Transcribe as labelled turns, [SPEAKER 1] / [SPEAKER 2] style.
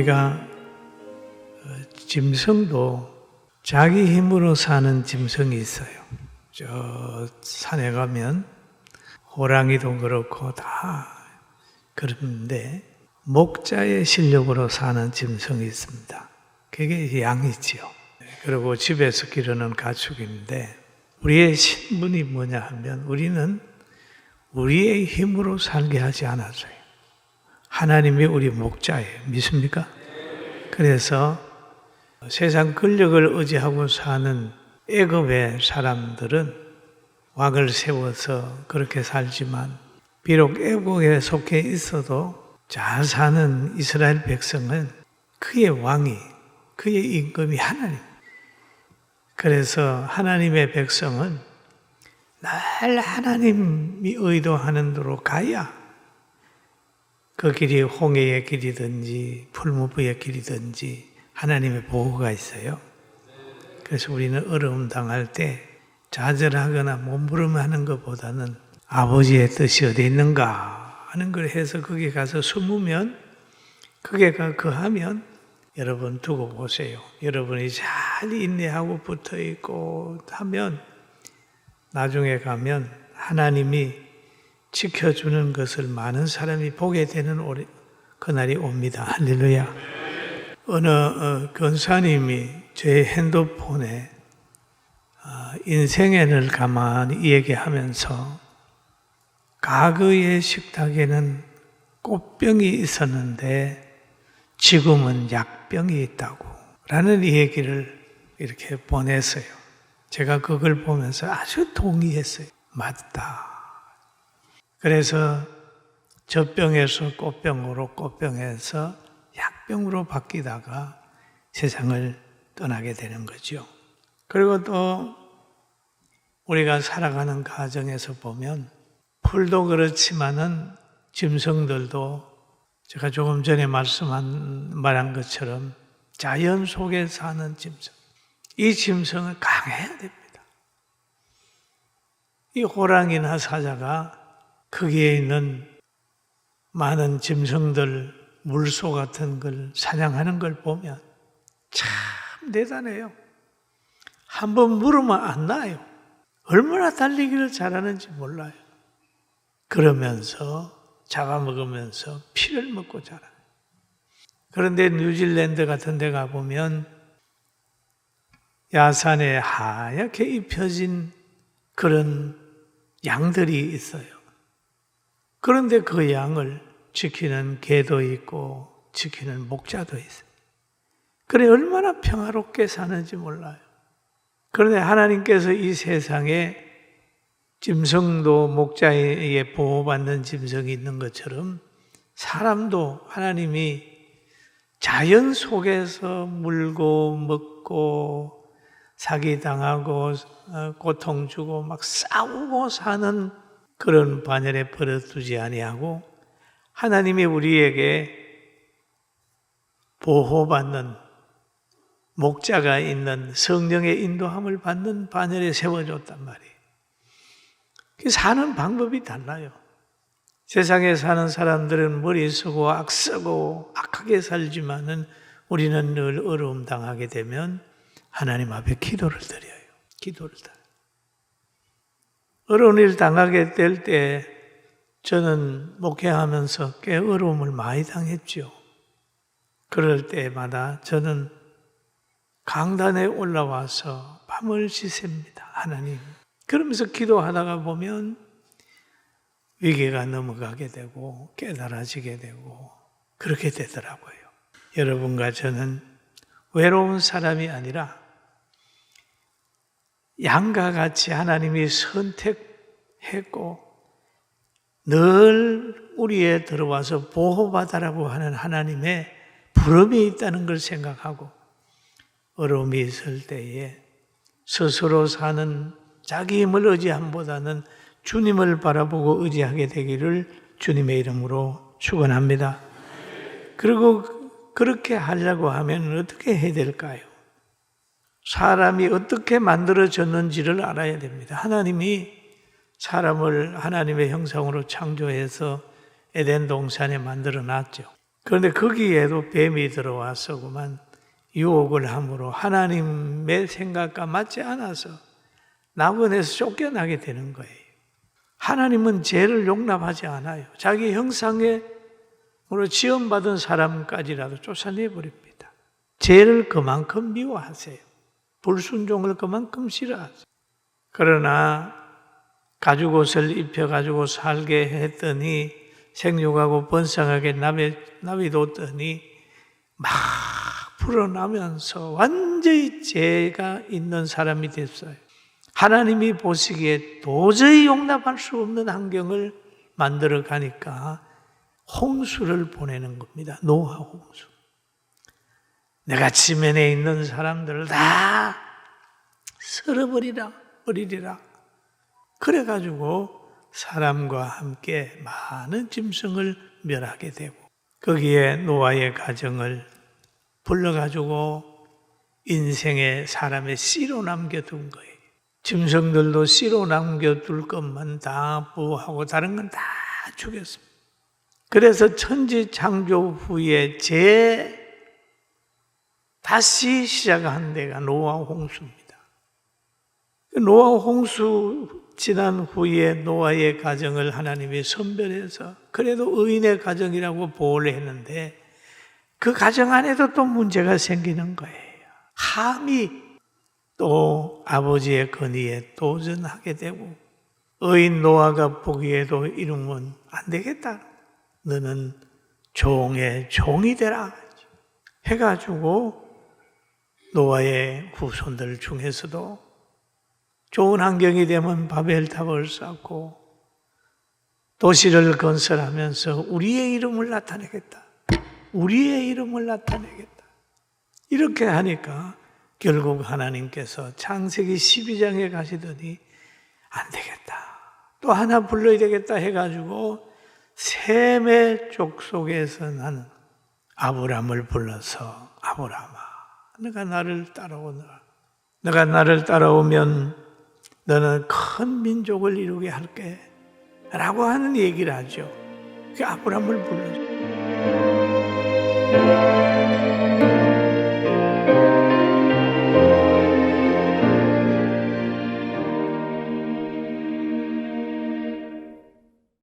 [SPEAKER 1] 우리가 짐승도 자기 힘으로 사는 짐승이 있어요. 저 산에 가면 호랑이도 그렇고 다 그런데 목자의 실력으로 사는 짐승이 있습니다. 그게 양이지요. 그리고 집에서 기르는 가축인데 우리의 신분이 뭐냐 하면 우리는 우리의 힘으로 살게 하지 않았어요. 하나님이 우리 목자예요. 믿습니까? 그래서 세상 권력을 의지하고 사는 애굽의 사람들은 왕을 세워서 그렇게 살지만 비록 애국에 속해 있어도 잘 사는 이스라엘 백성은 그의 왕이, 그의 임금이 하나님. 그래서 하나님의 백성은 날 하나님이 의도하는 대로 가야 그 길이 홍해의 길이든지 풀무부의 길이든지 하나님의 보호가 있어요. 그래서 우리는 어려움 당할 때 좌절하거나 몸부림하는 것보다는 아버지의 뜻이 어디 있는가 하는 걸 해서 거기 가서 숨으면 거기에 거하면 여러분 두고 보세요. 여러분이 잘 인내하고 붙어 있고 하면 나중에 가면 하나님이 지켜주는 것을 많은 사람이 보게 되는 그날이 옵니다. 할렐루야. 어느 권사님이 제 핸드폰에 인생애를 가만히 얘기하면서 과거의 식탁에는 꽃병이 있었는데 지금은 약병이 있다고 라는 얘기를 이렇게 보냈어요. 제가 그걸 보면서 아주 동의했어요. 맞다. 그래서 젖병에서 꽃병으로 꽃병에서 약병으로 바뀌다가 세상을 떠나게 되는 거죠. 그리고 또 우리가 살아가는 과정에서 보면 풀도 그렇지만은 짐승들도 제가 조금 전에 말한 것처럼 자연 속에 사는 짐승. 이 짐승은 강해야 됩니다. 이 호랑이나 사자가 거기에 있는 많은 짐승들, 물소 같은 걸 사냥하는 걸 보면 참 대단해요. 한번 물으면 안 나요. 얼마나 달리기를 잘하는지 몰라요. 그러면서 잡아먹으면서 피를 먹고 자라요. 그런데 뉴질랜드 같은 데 가보면 야산에 하얗게 입혀진 그런 양들이 있어요. 그런데 그 양을 지키는 개도 있고 지키는 목자도 있어요. 그래 얼마나 평화롭게 사는지 몰라요. 그런데 하나님께서 이 세상에 짐승도 목자에게 보호받는 짐승이 있는 것처럼 사람도 하나님이 자연 속에서 물고 먹고 사기당하고 고통 주고 막 싸우고 사는 그런 반열에 버려두지 아니하고 하나님이 우리에게 보호받는 목자가 있는 성령의 인도함을 받는 반열에 세워줬단 말이에요. 사는 방법이 달라요. 세상에 사는 사람들은 머리 쓰고 악쓰고 악하게 살지만은 우리는 늘 어려움 당하게 되면 하나님 앞에 기도를 드려요. 기도를 드려요. 어려운 일 당하게 될 때 저는 목회하면서 꽤 어려움을 많이 당했죠. 그럴 때마다 저는 강단에 올라와서 밤을 지새웁니다. 하나님. 그러면서 기도하다가 보면 위기가 넘어가게 되고 깨달아지게 되고 그렇게 되더라고요. 여러분과 저는 외로운 사람이 아니라 양과 같이 하나님이 선택했고 늘 우리에 들어와서 보호받으라고 하는 하나님의 부름이 있다는 걸 생각하고 어려움이 있을 때에 스스로 사는 자기 힘을 의지함보다는 주님을 바라보고 의지하게 되기를 주님의 이름으로 축원합니다. 그리고 그렇게 하려고 하면 어떻게 해야 될까요? 사람이 어떻게 만들어졌는지를 알아야 됩니다. 하나님이 사람을 하나님의 형상으로 창조해서 에덴 동산에 만들어 놨죠. 그런데 거기에도 뱀이 들어와서 그만 유혹을 함으로 하나님의 생각과 맞지 않아서 낙원에서 쫓겨나게 되는 거예요. 하나님은 죄를 용납하지 않아요. 자기 형상으로 지원받은 사람까지라도 쫓아내버립니다. 죄를 그만큼 미워하세요. 불순종을 그만큼 싫어하세요. 그러나 가죽옷을 입혀가지고 살게 했더니 생육하고 번성하게 나비뒀더니 막 불어나면서 완전히 죄가 있는 사람이 됐어요. 하나님이 보시기에 도저히 용납할 수 없는 환경을 만들어 가니까 홍수를 보내는 겁니다. 노아 홍수. 내가 지면에 있는 사람들을 다 썰어버리라. 그래가지고 사람과 함께 많은 짐승을 멸하게 되고 거기에 노아의 가정을 불러가지고 인생의 사람의 씨로 남겨둔 거예요. 짐승들도 씨로 남겨둘 것만 다 부하고 다른 건 다 죽였습니다. 그래서 천지 창조 후에 다시 시작한 데가 노아 홍수입니다. 노아 홍수 지난 후에 노아의 가정을 하나님이 선별해서 그래도 의인의 가정이라고 보호를 했는데 그 가정 안에도 또 문제가 생기는 거예요. 함이 또 아버지의 권위에 도전하게 되고 의인 노아가 보기에도 이러면 안 되겠다. 너는 종의 종이 되라 해가지고 노아의 후손들 중에서도 좋은 환경이 되면 바벨탑을 쌓고 도시를 건설하면서 우리의 이름을 나타내겠다. 우리의 이름을 나타내겠다. 이렇게 하니까 결국 하나님께서 창세기 12장에 가시더니 안 되겠다. 또 하나 불러야 되겠다 해가지고 셈의 족속에서 나는 아브람을 불러서 아브람아 너가 나를 따라오너라. 너가 나를 따라오면 너는 큰 민족을 이루게 할게 라고 하는 얘기를 하죠. 그 아브람을 불러줘.